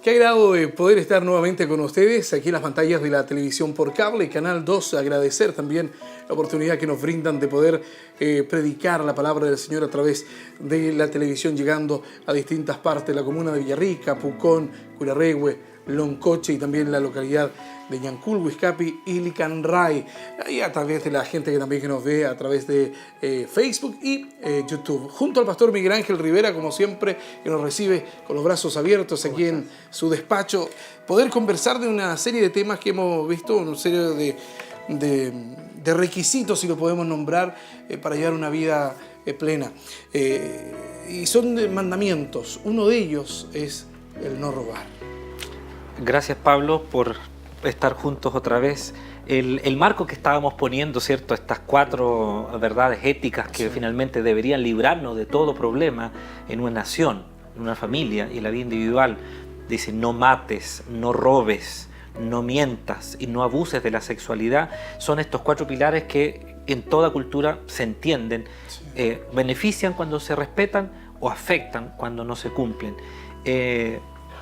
Qué agrado poder estar nuevamente con ustedes aquí en las pantallas de la televisión por cable, Canal 2. Agradecer también la oportunidad que nos brindan de poder predicar la palabra del Señor a través de la televisión, llegando a distintas partes de la comuna de Villarrica, Pucón, Curarrehue, Loncoche y también la localidad de Ñancul, Huizcapi y Licanray, y a través de la gente que también nos ve a través de Facebook y YouTube. Junto al pastor Miguel Ángel Rivera, como siempre, que nos recibe con los brazos abiertos aquí en su despacho, poder conversar de una serie de temas que hemos visto, una serie de requisitos, si lo podemos nombrar, para llevar una vida plena. Y son mandamientos. Uno de ellos es el no robar. Gracias, Pablo, por estar juntos otra vez. El marco que estábamos poniendo, ¿cierto? Estas 4 verdades éticas que finalmente deberían librarnos de todo problema en una nación, en una familia y en la vida individual. Dice: no mates, no robes, no mientas y no abuses de la sexualidad. Son estos 4 pilares que en toda cultura se entienden, benefician cuando se respetan o afectan cuando no se cumplen.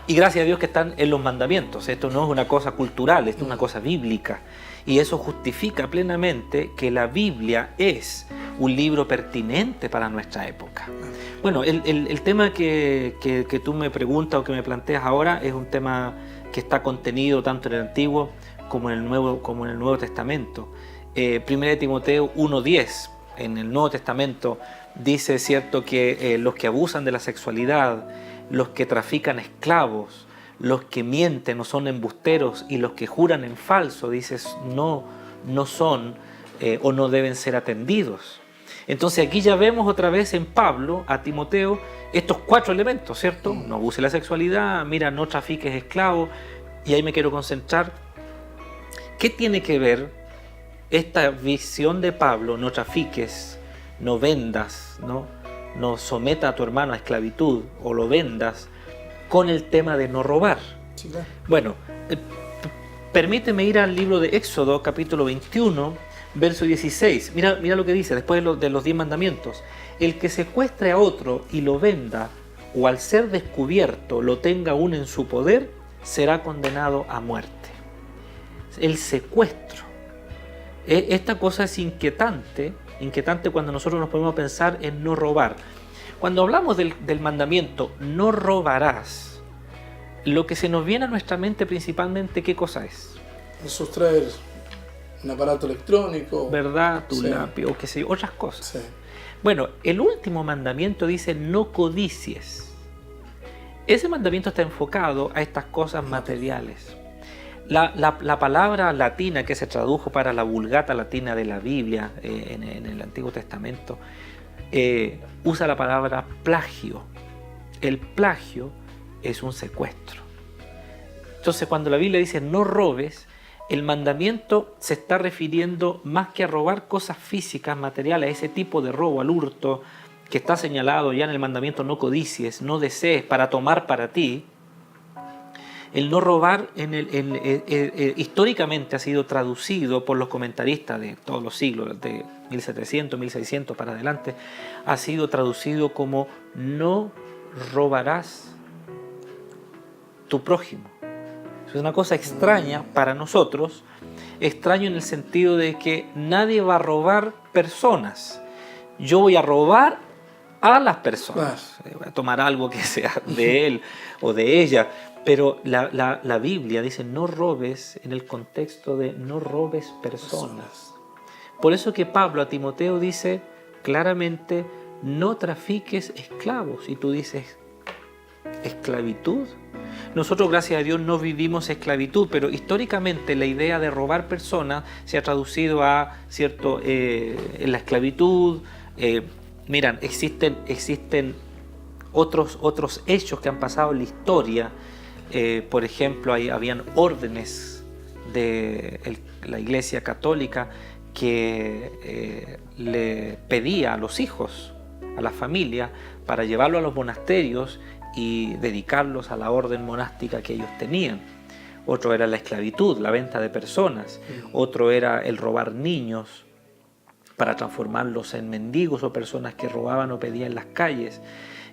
Y gracias a Dios que están en los mandamientos. Esto no es una cosa cultural, esto es una cosa bíblica. Y eso justifica plenamente que la Biblia es un libro pertinente para nuestra época. Bueno, el tema que tú me preguntas o que me planteas ahora es un tema que está contenido tanto en el Antiguo como en el Nuevo Testamento. 1 Timoteo 1:10 en el Nuevo Testamento dice, cierto, que los que abusan de la sexualidad, los que trafican esclavos, los que mienten o son embusteros y los que juran en falso, dices, no son o no deben ser atendidos. Entonces aquí ya vemos otra vez en Pablo, a Timoteo, estos 4 elementos, ¿cierto? No abuse la sexualidad, mira, no trafiques esclavos, y ahí me quiero concentrar. ¿Qué tiene que ver esta visión de Pablo, no trafiques, no vendas, no someta a tu hermano a esclavitud o lo vendas, con el tema de no robar? Sí, claro. Bueno, permíteme ir al libro de Éxodo, capítulo 21, verso 16. Mira lo que dice, después de los 10 mandamientos. El que secuestre a otro y lo venda, o al ser descubierto lo tenga aún en su poder, será condenado a muerte. El secuestro. Esta cosa es inquietante cuando nosotros nos ponemos a pensar en no robar. Cuando hablamos del mandamiento, no robarás, lo que se nos viene a nuestra mente principalmente, ¿qué cosa es? Sustraer un aparato electrónico. ¿Verdad? Tu Sí. lápiz o qué sé yo, otras cosas. Sí. Bueno, el último mandamiento dice no codicies. Ese mandamiento está enfocado a estas cosas materiales. La palabra latina que se tradujo para la Vulgata latina de la Biblia en el Antiguo Testamento usa la palabra plagio. El plagio es un secuestro. Entonces, cuando la Biblia dice no robes, el mandamiento se está refiriendo más que a robar cosas físicas, materiales, a ese tipo de robo al hurto que está señalado ya en el mandamiento no codicies, no desees para tomar para ti. El no robar históricamente ha sido traducido por los comentaristas de todos los siglos, de 1700, 1600 para adelante, ha sido traducido como no robarás tu prójimo. Es una cosa extraña para nosotros, extraño en el sentido de que nadie va a robar personas. Yo voy a robar a las personas. Voy a tomar algo que sea de él o de ella. Pero la Biblia dice no robes en el contexto de no robes personas. Por eso que Pablo a Timoteo dice claramente no trafiques esclavos. Y tú dices, ¿esclavitud? Nosotros, gracias a Dios, no vivimos esclavitud, pero históricamente la idea de robar personas se ha traducido a, ¿cierto?, la esclavitud. Miran, existen otros hechos que han pasado en la historia. Por ejemplo, habían órdenes de la Iglesia Católica que le pedía a los hijos, a la familia, para llevarlos a los monasterios y dedicarlos a la orden monástica que ellos tenían. Otro era la esclavitud, la venta de personas. Otro era el robar niños para transformarlos en mendigos o personas que robaban o pedían en las calles.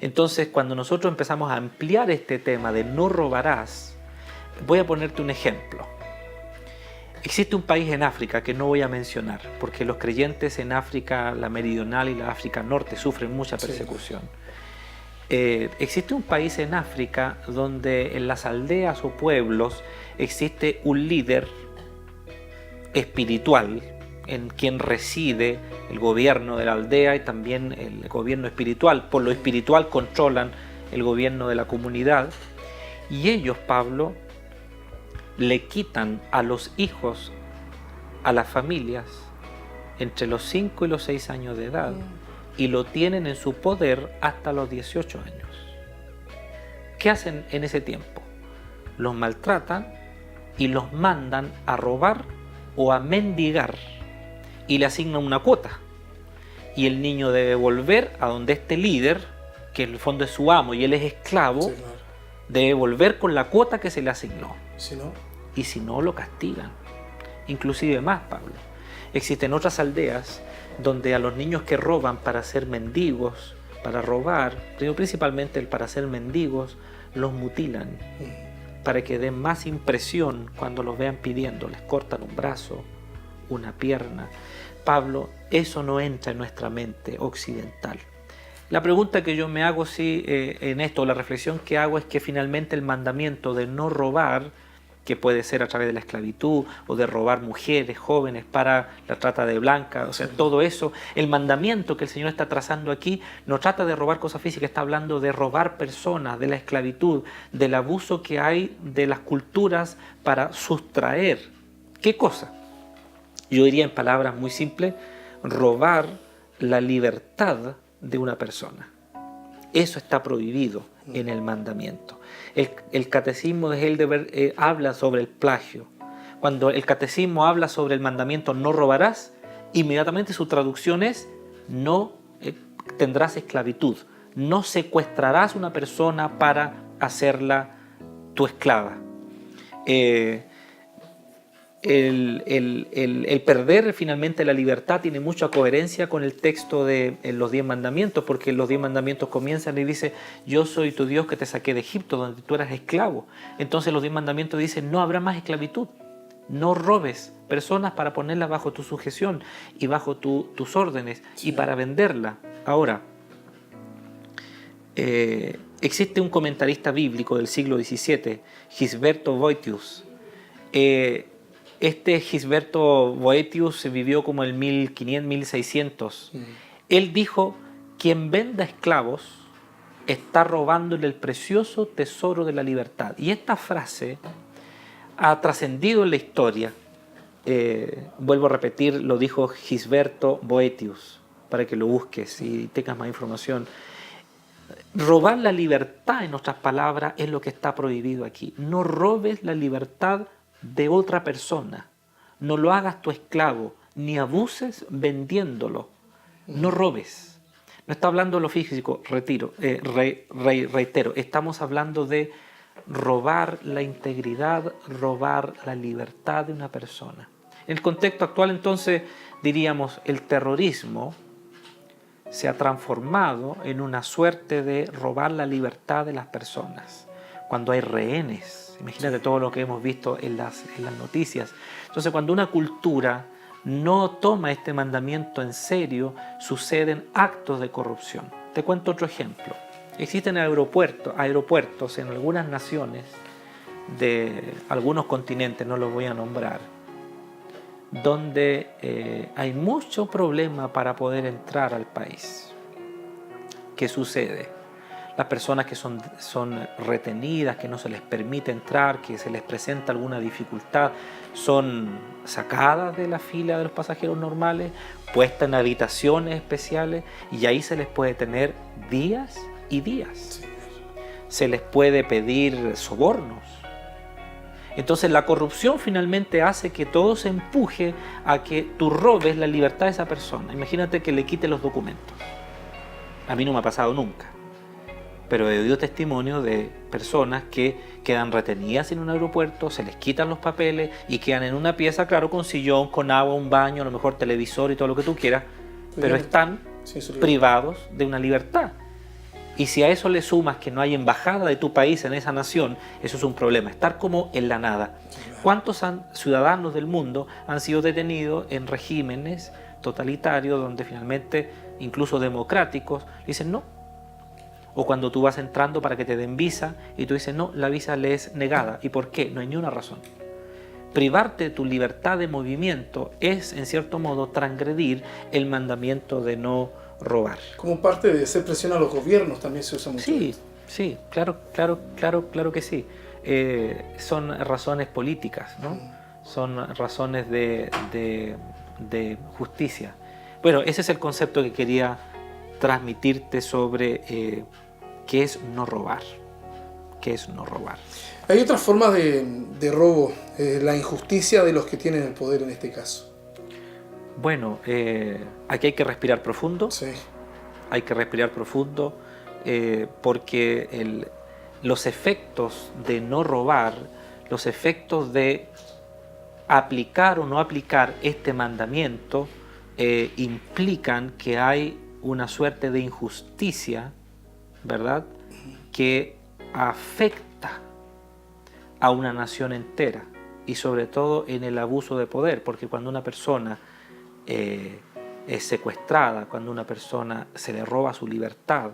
Entonces, cuando nosotros empezamos a ampliar este tema de no robarás, voy a ponerte un ejemplo. Existe un país en África que no voy a mencionar, porque los creyentes en África, la meridional y la África norte, sufren mucha persecución. Existe un país en África donde en las aldeas o pueblos existe un líder espiritual en quien reside el gobierno de la aldea y también el gobierno espiritual. Por lo espiritual controlan el gobierno de la comunidad. Y ellos, Pablo, le quitan a los hijos, a las familias, entre los 5 y los 6 años de edad, y lo tienen en su poder hasta los 18 años. ¿Qué hacen en ese tiempo? Los maltratan y los mandan a robar o a mendigar, y le asignan una cuota. Y el niño debe volver a donde este líder, que en el fondo es su amo y él es esclavo, Sí, claro. debe volver con la cuota que se le asignó. Si no, Y si no, lo castigan. Inclusive más, Pablo. Existen otras aldeas donde a los niños que roban para ser mendigos, para robar, pero principalmente para ser mendigos, los mutilan para que den más impresión cuando los vean pidiendo. Les cortan un brazo, una pierna. Pablo, eso no entra en nuestra mente occidental. La pregunta que yo me hago en esto, la reflexión que hago, es que finalmente el mandamiento de no robar, que puede ser a través de la esclavitud o de robar mujeres, jóvenes para la trata de blancas, o sea, todo eso, el mandamiento que el Señor está trazando aquí no trata de robar cosas físicas, está hablando de robar personas, de la esclavitud, del abuso que hay de las culturas para sustraer. ¿Qué cosa? Yo diría en palabras muy simples, robar la libertad de una persona. Eso está prohibido en el mandamiento. El catecismo de Heidelberg habla sobre el plagio. Cuando el catecismo habla sobre el mandamiento no robarás, inmediatamente su traducción es no tendrás esclavitud, no secuestrarás una persona para hacerla tu esclava. El perder finalmente la libertad tiene mucha coherencia con el texto de los 10 mandamientos, porque los 10 mandamientos comienzan y dice: yo soy tu Dios que te saqué de Egipto, donde tú eras esclavo. Entonces los 10 mandamientos dicen: no habrá más esclavitud, no robes personas para ponerlas bajo tu sujeción y bajo tus órdenes, sí, y para venderla. Ahora, existe un comentarista bíblico del siglo XVII, Gisberto Boetius. Este Gisberto Boetius vivió como el 1500, 1600. Él dijo: quien venda esclavos está robándole el precioso tesoro de la libertad. Y esta frase ha trascendido en la historia. Vuelvo a repetir, lo dijo Gisberto Boetius, para que lo busques y tengas más información. Robar la libertad, en otras palabras, es lo que está prohibido aquí. No robes la libertad de otra persona, no lo hagas tu esclavo, ni abuses vendiéndolo, no robes. No está hablando de lo físico, reitero, estamos hablando de robar la integridad, robar la libertad de una persona. En el contexto actual, entonces, diríamos, el terrorismo se ha transformado en una suerte de robar la libertad de las personas. Cuando hay rehenes, imagínate todo lo que hemos visto en las noticias. Entonces, cuando una cultura no toma este mandamiento en serio, suceden actos de corrupción. Te cuento otro ejemplo. Existen aeropuertos en algunas naciones de algunos continentes, no los voy a nombrar, donde hay mucho problema para poder entrar al país. ¿Qué sucede? Las personas que son retenidas, que no se les permite entrar, que se les presenta alguna dificultad, son sacadas de la fila de los pasajeros normales, puestas en habitaciones especiales, y ahí se les puede tener días y días. Se les puede pedir sobornos. Entonces la corrupción finalmente hace que todo se empuje a que tú robes la libertad de esa persona. Imagínate que le quite los documentos. A mí no me ha pasado nunca, pero he oído testimonio de personas que quedan retenidas en un aeropuerto, se les quitan los papeles y quedan en una pieza, claro, con sillón, con agua, un baño, a lo mejor televisor y todo lo que tú quieras, pero están privados de una libertad. Y si a eso le sumas que no hay embajada de tu país en esa nación, eso es un problema, estar como en la nada. ¿Cuántos ciudadanos del mundo han sido detenidos en regímenes totalitarios donde finalmente, incluso democráticos, dicen no? O cuando tú vas entrando para que te den visa y tú dices no, la visa le es negada. ¿Y por qué? No hay ni una razón. Privarte de tu libertad de movimiento es, en cierto modo, transgredir el mandamiento de no robar. Como parte de hacer presión a los gobiernos también se usa mucho. Sí, sí, claro que sí. Son razones políticas, ¿no? Son razones de justicia. Bueno, ese es el concepto que quería transmitirte sobre qué es no robar. ¿Qué es no robar? Hay otras formas de robo, la injusticia de los que tienen el poder en este caso. Bueno, aquí hay que respirar profundo. Sí. Hay que respirar profundo porque los efectos de no robar, los efectos de aplicar o no aplicar este mandamiento implican que hay una suerte de injusticia, ¿verdad?, que afecta a una nación entera y sobre todo en el abuso de poder, porque cuando una persona es secuestrada, cuando una persona se le roba su libertad,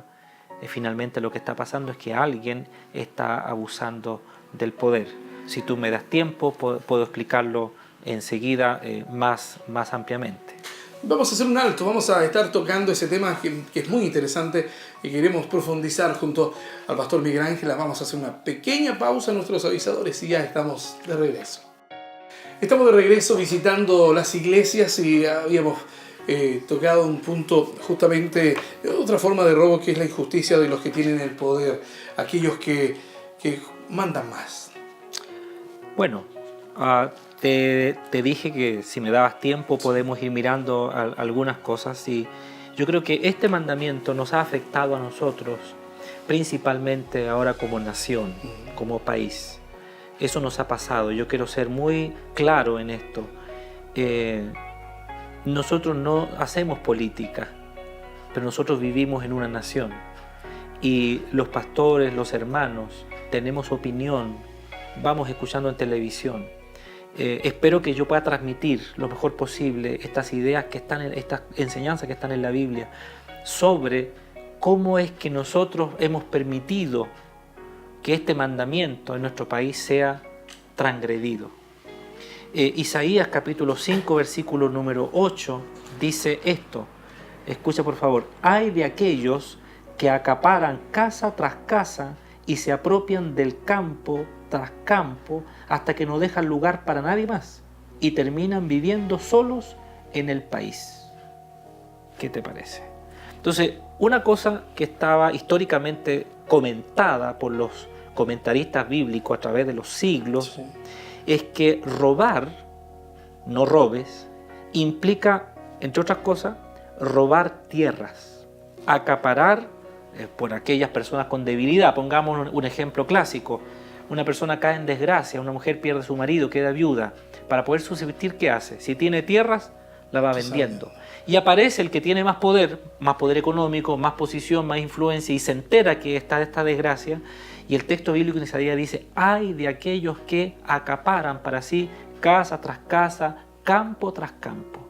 finalmente lo que está pasando es que alguien está abusando del poder. Si tú me das tiempo, puedo explicarlo enseguida más ampliamente. Vamos a hacer un alto, vamos a estar tocando ese tema que es muy interesante y queremos profundizar junto al pastor Miguel Ángel. Vamos a hacer una pequeña pausa en nuestros avisadores y ya estamos de regreso. Estamos de regreso visitando las iglesias y habíamos tocado un punto justamente de otra forma de robo, que es la injusticia de los que tienen el poder, aquellos que mandan más. Bueno, te dije que si me dabas tiempo podemos ir mirando algunas cosas y yo creo que este mandamiento nos ha afectado a nosotros principalmente ahora como nación, como país. Eso nos ha pasado. Yo quiero ser muy claro en esto. Nosotros no hacemos política, pero nosotros vivimos en una nación y los pastores, los hermanos, tenemos opinión, vamos escuchando en televisión. Espero que yo pueda transmitir lo mejor posible estas ideas que están estas enseñanzas que están en la Biblia sobre cómo es que nosotros hemos permitido que este mandamiento en nuestro país sea transgredido. Isaías capítulo 5 versículo número 8 dice esto, escucha por favor: hay de aquellos que acaparan casa tras casa y se apropian del campo tras campo hasta que no dejan lugar para nadie más y terminan viviendo solos en el país. ¿Qué te parece? Entonces, una cosa que estaba históricamente comentada por los comentaristas bíblicos a través de los siglos, sí, es que robar, no robes, implica, entre otras cosas, robar tierras, acaparar por aquellas personas con debilidad. Pongamos un ejemplo clásico. Una persona cae en desgracia, una mujer pierde a su marido, queda viuda. Para poder subsistir, ¿qué hace? Si tiene tierras, la va vendiendo. Y aparece el que tiene más poder económico, más posición, más influencia, y se entera que está esta desgracia. Y el texto bíblico en Isaías dice: ay de aquellos que acaparan para sí casa tras casa, campo tras campo.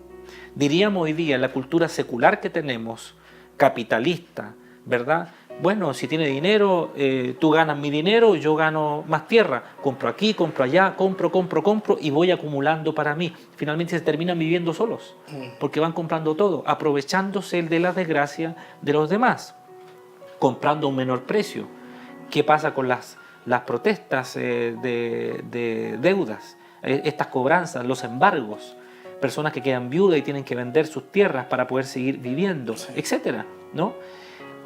Diríamos hoy día, en la cultura secular que tenemos, capitalista, ¿verdad? Bueno, si tiene dinero, tú ganas mi dinero, yo gano más tierra. Compro aquí, compro allá, compro y voy acumulando para mí. Finalmente se terminan viviendo solos, porque van comprando todo, aprovechándose de la desgracia de los demás, comprando a un menor precio. ¿Qué pasa con las protestas de deudas? Estas cobranzas, los embargos, personas que quedan viudas y tienen que vender sus tierras para poder seguir viviendo, etcétera, ¿no?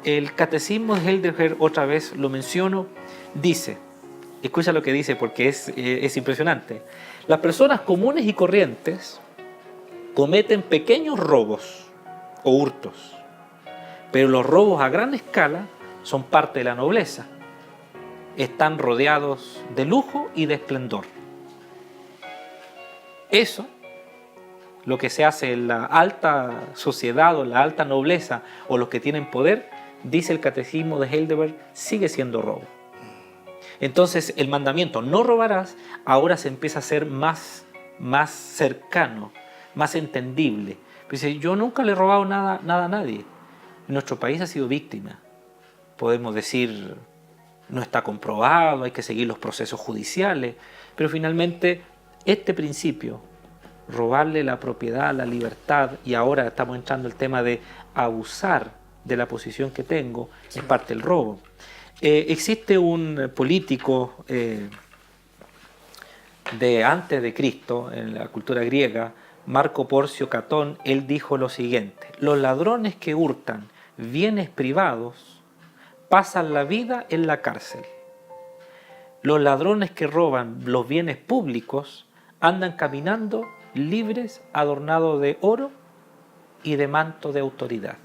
El catecismo de Heidelberg, otra vez lo menciono, dice, escucha lo que dice porque es impresionante: las personas comunes y corrientes cometen pequeños robos o hurtos, pero los robos a gran escala son parte de la nobleza. Están rodeados de lujo y de esplendor. Eso, lo que se hace en la alta sociedad o la alta nobleza o los que tienen poder, dice el Catecismo de Heidelberg, sigue siendo robo. Entonces el mandamiento no robarás ahora se empieza a hacer más cercano, más entendible. Dice, yo nunca le he robado nada a nadie. Nuestro país ha sido víctima. Podemos decir, no está comprobado, hay que seguir los procesos judiciales, pero finalmente este principio, robarle la propiedad, la libertad, y ahora estamos entrando el tema de abusar de la posición que tengo, es parte del robo. Existe un político de antes de Cristo, en la cultura griega, Marco Porcio Catón. Él dijo lo siguiente: los ladrones que hurtan bienes privados pasan la vida en la cárcel. Los ladrones que roban los bienes públicos andan caminando libres, adornados de oro y de manto de autoridad.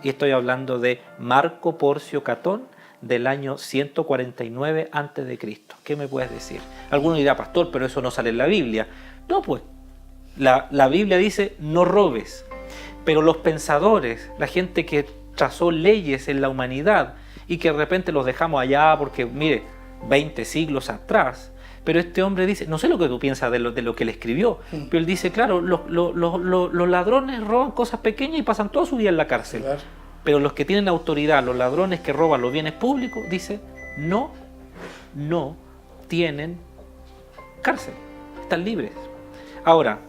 Y estoy hablando de Marco Porcio Catón del año 149 a.C. ¿Qué me puedes decir? Alguno dirá, pastor, pero eso no sale en la Biblia. No, pues, la Biblia dice no robes. Pero los pensadores, la gente que trazó leyes en la humanidad y que de repente los dejamos allá porque, mire, 20 siglos atrás, pero este hombre dice, no sé lo que tú piensas de lo que él escribió, pero él dice, claro, los ladrones roban cosas pequeñas y pasan toda su vida en la cárcel. Claro. Pero los que tienen autoridad, los ladrones que roban los bienes públicos, dice, no tienen cárcel, están libres. Ahora,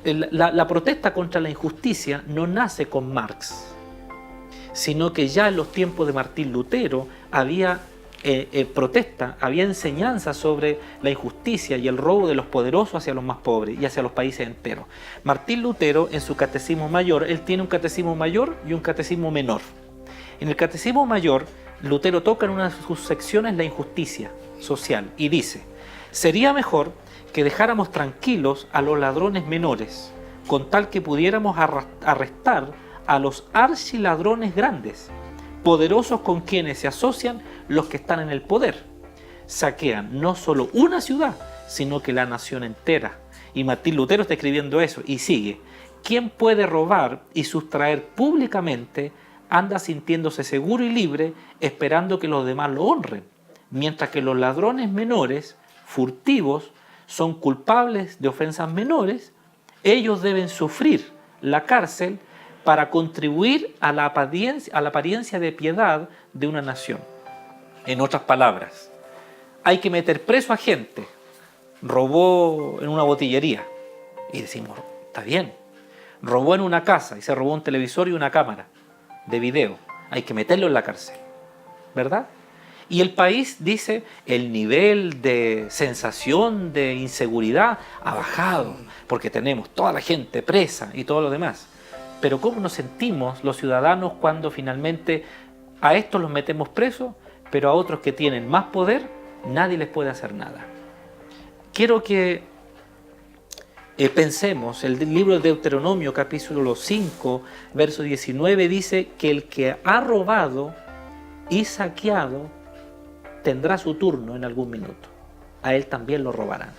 la protesta contra la injusticia no nace con Marx, sino que ya en los tiempos de Martín Lutero había protesta, había enseñanza sobre la injusticia y el robo de los poderosos hacia los más pobres y hacia los países enteros. Martín Lutero, en su catecismo mayor, él tiene un catecismo mayor y un catecismo menor. En el catecismo mayor, Lutero toca en una de sus secciones la injusticia social y dice: sería mejor que dejáramos tranquilos a los ladrones menores, con tal que pudiéramos arrestar a los archiladrones grandes, poderosos con quienes se asocian los que están en el poder. Saquean no solo una ciudad, sino que la nación entera. Y Martín Lutero está escribiendo eso y sigue: quien puede robar y sustraer públicamente anda sintiéndose seguro y libre, esperando que los demás lo honren, mientras que los ladrones menores, furtivos, son culpables de ofensas menores. Ellos deben sufrir la cárcel para contribuir a la apariencia de piedad de una nación. En otras palabras, hay que meter preso a gente. Robó en una botillería y decimos, está bien. Robó en una casa y se robó un televisor y una cámara de video. Hay que meterlo en la cárcel, ¿verdad? Y el país dice, el nivel de sensación de inseguridad ha bajado porque tenemos toda la gente presa y todo lo demás. Pero ¿cómo nos sentimos los ciudadanos cuando finalmente a estos los metemos presos, pero a otros que tienen más poder nadie les puede hacer nada? Quiero que pensemos, el libro de Deuteronomio capítulo 5, verso 19 dice que el que ha robado y saqueado tendrá su turno en algún minuto. A él también lo robarán.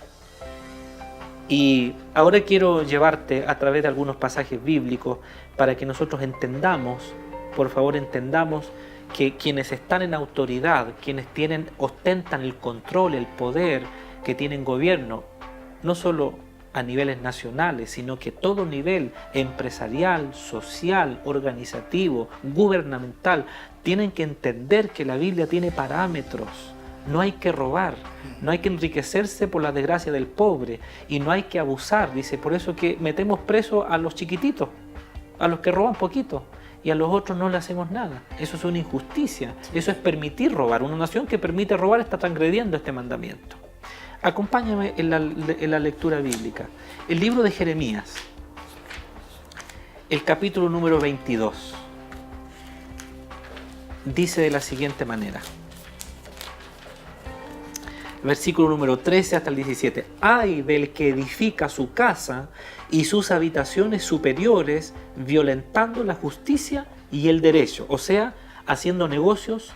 Y ahora quiero llevarte a través de algunos pasajes bíblicos para que nosotros entendamos, por favor entendamos, que quienes están en autoridad, quienes ostentan el control, el poder, que tienen gobierno, no solo a niveles nacionales, sino que todo nivel empresarial, social, organizativo, gubernamental, tienen que entender que la Biblia tiene parámetros. No hay que robar, no hay que enriquecerse por la desgracia del pobre y no hay que abusar. Dice, por eso que metemos presos a los chiquititos, a los que roban poquito, y a los otros no le hacemos nada. Eso es una injusticia, eso es permitir robar. Una nación que permite robar está transgrediendo este mandamiento. Acompáñame en la lectura bíblica. El libro de Jeremías, el capítulo número 22, dice de la siguiente manera. Versículo número 13 hasta el 17. Ay del que edifica su casa y sus habitaciones superiores, violentando la justicia y el derecho, o sea, haciendo negocios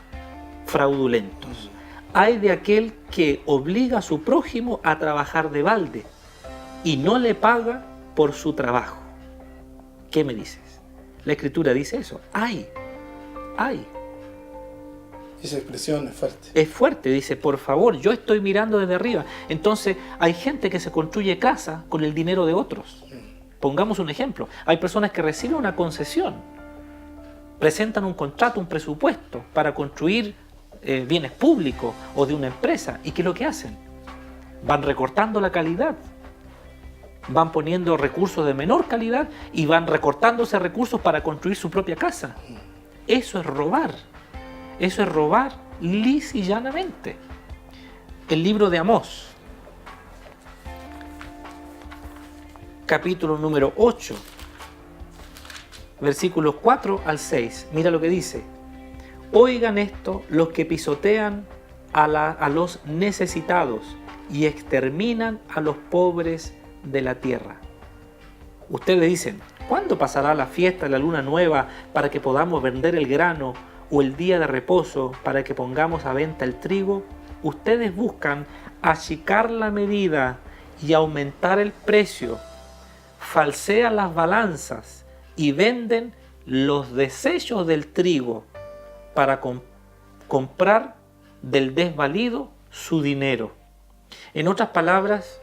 fraudulentos. Ay de aquel que obliga a su prójimo a trabajar de balde y no le paga por su trabajo. ¿Qué me dices? La Escritura dice eso. Ay, hay. Esa expresión es fuerte. Es fuerte, dice, por favor, yo estoy mirando desde arriba. Entonces, hay gente que se construye casa con el dinero de otros. Pongamos un ejemplo. Hay personas que reciben una concesión, presentan un contrato, un presupuesto para construir bienes públicos o de una empresa. ¿Y qué es lo que hacen? Van recortando la calidad, van poniendo recursos de menor calidad y van recortándose recursos para construir su propia casa. Eso es robar. Eso es robar lis y llanamente. El libro de Amós, capítulo número 8, versículos 4 al 6. Mira lo que dice. Oigan esto los que pisotean a los necesitados y exterminan a los pobres de la tierra. Ustedes dicen, ¿cuándo pasará la fiesta de la luna nueva para que podamos vender el grano, o el día de reposo para que pongamos a venta el trigo? Ustedes buscan achicar la medida y aumentar el precio, falsean las balanzas y venden los desechos del trigo para comprar del desvalido su dinero. En otras palabras,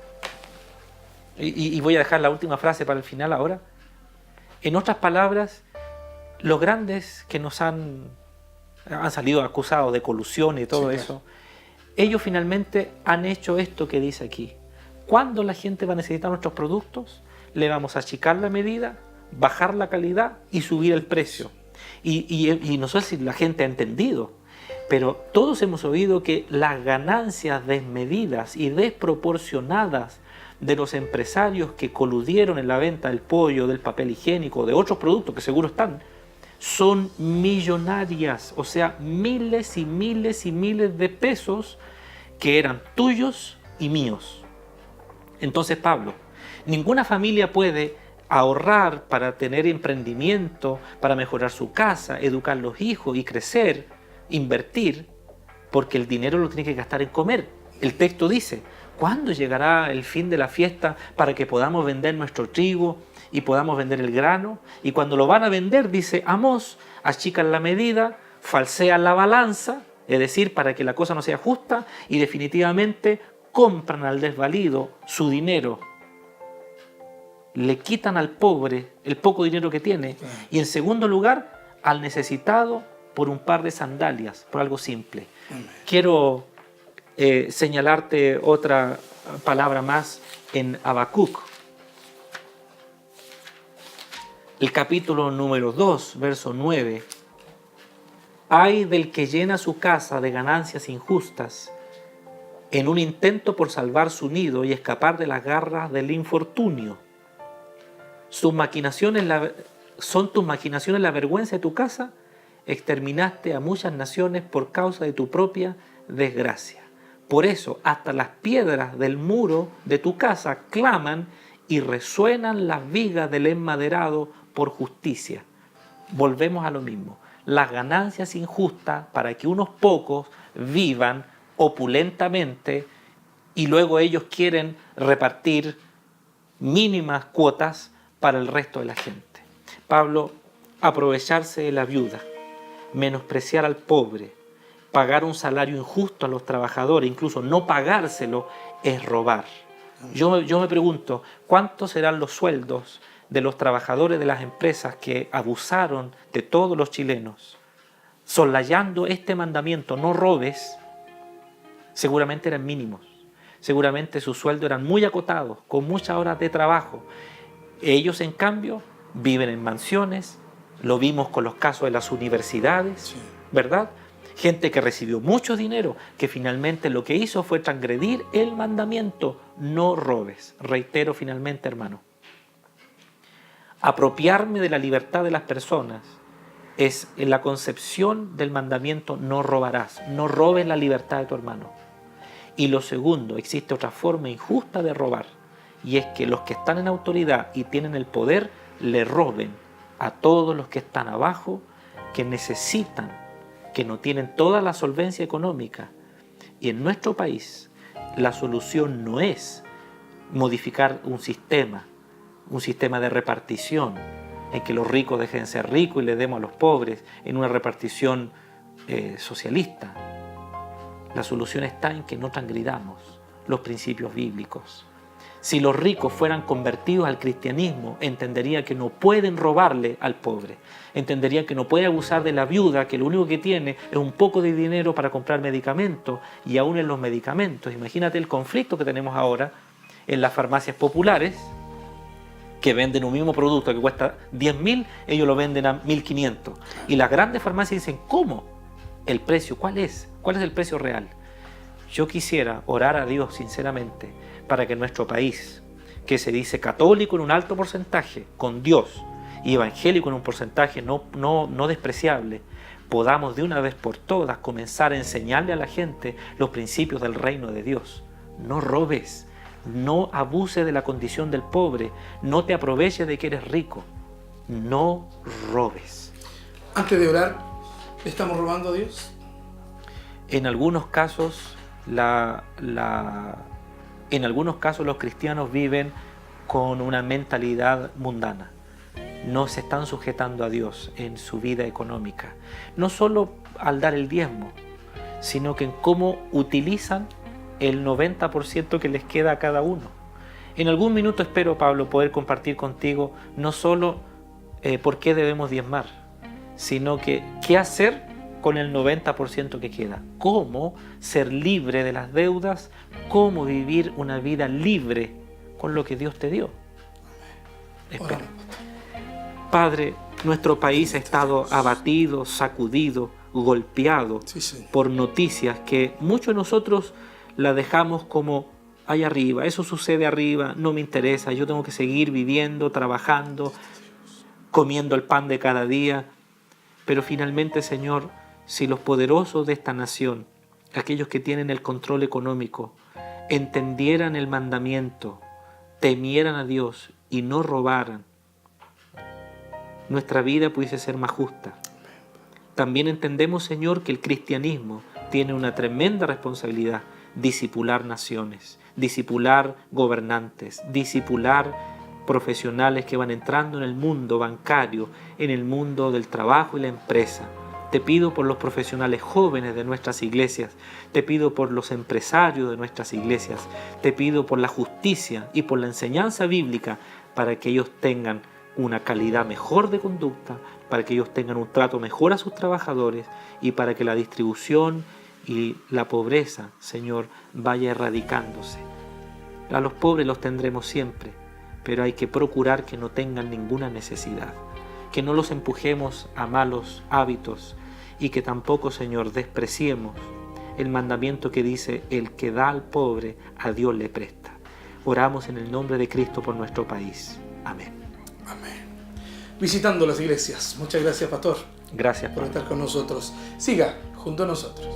y voy a dejar la última frase para el final ahora, en otras palabras, los grandes que nos han salido acusados de colusión y todo eso, ellos finalmente han hecho esto que dice aquí. Cuando la gente va a necesitar nuestros productos, le vamos a achicar la medida, bajar la calidad y subir el precio. Y no sé si la gente ha entendido, pero todos hemos oído que las ganancias desmedidas y desproporcionadas de los empresarios que coludieron en la venta del pollo, del papel higiénico, de otros productos que seguro están, son millonarias, o sea, miles y miles y miles de pesos que eran tuyos y míos. Entonces, Pablo, ninguna familia puede ahorrar para tener emprendimiento, para mejorar su casa, educar a los hijos y crecer, invertir, porque el dinero lo tiene que gastar en comer. El texto dice, ¿cuándo llegará el fin de la fiesta para que podamos vender nuestro trigo y podamos vender el grano? Y cuando lo van a vender, dice Amós, achican la medida, falsean la balanza, es decir, para que la cosa no sea justa, y definitivamente compran al desvalido su dinero. Le quitan al pobre el poco dinero que tiene, y en segundo lugar, al necesitado por un par de sandalias, por algo simple. Quiero señalarte otra palabra más en Habacuc. El capítulo número 2, verso 9. Ay del que llena su casa de ganancias injustas, en un intento por salvar su nido y escapar de las garras del infortunio. ¿Son tus maquinaciones la vergüenza de tu casa? Exterminaste a muchas naciones por causa de tu propia desgracia. Por eso, hasta las piedras del muro de tu casa claman y resuenan las vigas del enmaderado por justicia. Volvemos a lo mismo. Las ganancias injustas para que unos pocos vivan opulentamente y luego ellos quieren repartir mínimas cuotas para el resto de la gente. Pablo, aprovecharse de la viuda, menospreciar al pobre, pagar un salario injusto a los trabajadores, incluso no pagárselo, es robar. Yo me pregunto, ¿cuántos serán los sueldos de los trabajadores de las empresas que abusaron de todos los chilenos? Soslayando este mandamiento, no robes, seguramente eran mínimos. Seguramente sus sueldos eran muy acotados, con muchas horas de trabajo. Ellos, en cambio, viven en mansiones, lo vimos con los casos de las universidades, ¿verdad? Gente que recibió mucho dinero, que finalmente lo que hizo fue transgredir el mandamiento, no robes. Reitero finalmente, hermano, apropiarme de la libertad de las personas es en la concepción del mandamiento no robarás, no robes la libertad de tu hermano. Y lo segundo, existe otra forma injusta de robar, y es que los que están en autoridad y tienen el poder le roben a todos los que están abajo, que necesitan, que no tienen toda la solvencia económica. Y en nuestro país la solución no es modificar un sistema de repartición, en que los ricos dejen de ser ricos y le demos a los pobres, en una repartición socialista. La solución está en que no transgridamos los principios bíblicos. Si los ricos fueran convertidos al cristianismo, entenderían que no pueden robarle al pobre. Entenderían que no puede abusar de la viuda, que lo único que tiene es un poco de dinero para comprar medicamentos, y aún en los medicamentos. Imagínate el conflicto que tenemos ahora en las farmacias populares, que venden un mismo producto que cuesta 10.000, ellos lo venden a 1.500. Y las grandes farmacias dicen, ¿cómo? ¿El precio cuál es? ¿Cuál es el precio real? Yo quisiera orar a Dios sinceramente para que nuestro país, que se dice católico en un alto porcentaje, con Dios, y evangélico en un porcentaje no despreciable, podamos de una vez por todas comenzar a enseñarle a la gente los principios del reino de Dios. No robes, no abuses de la condición del pobre, no te aproveches de que eres rico, no robes. Antes de orar, ¿estamos robando a Dios? En algunos casos, los cristianos viven con una mentalidad mundana. No se están sujetando a Dios en su vida económica. No solo al dar el diezmo, sino que en cómo utilizan el 90% que les queda a cada uno. En algún minuto espero, Pablo, poder compartir contigo no solo por qué debemos diezmar, sino que qué hacer con el 90% que queda. Cómo ser libre de las deudas, cómo vivir una vida libre con lo que Dios te dio. Espera. Padre, nuestro país ha estado abatido, sacudido, golpeado por noticias que muchos de nosotros la dejamos como allá arriba. Eso sucede arriba, no me interesa. Yo tengo que seguir viviendo, trabajando, comiendo el pan de cada día. Pero finalmente, Señor, si los poderosos de esta nación, aquellos que tienen el control económico, entendieran el mandamiento, temieran a Dios y no robaran, nuestra vida pudiese ser más justa. También entendemos, Señor, que el cristianismo tiene una tremenda responsabilidad: discipular naciones, discipular gobernantes, discipular profesionales que van entrando en el mundo bancario, en el mundo del trabajo y la empresa. Te pido por los profesionales jóvenes de nuestras iglesias, te pido por los empresarios de nuestras iglesias, te pido por la justicia y por la enseñanza bíblica para que ellos tengan una calidad mejor de conducta, para que ellos tengan un trato mejor a sus trabajadores y para que la distribución y la pobreza, Señor, vaya erradicándose. A los pobres los tendremos siempre, pero hay que procurar que no tengan ninguna necesidad, que no los empujemos a malos hábitos y que tampoco, Señor, despreciemos el mandamiento que dice: el que da al pobre, a Dios le presta. Oramos en el nombre de Cristo por nuestro país. Amén. Amén. Visitando las iglesias. Muchas gracias, pastor. Gracias por estar con nosotros. Siga junto a nosotros.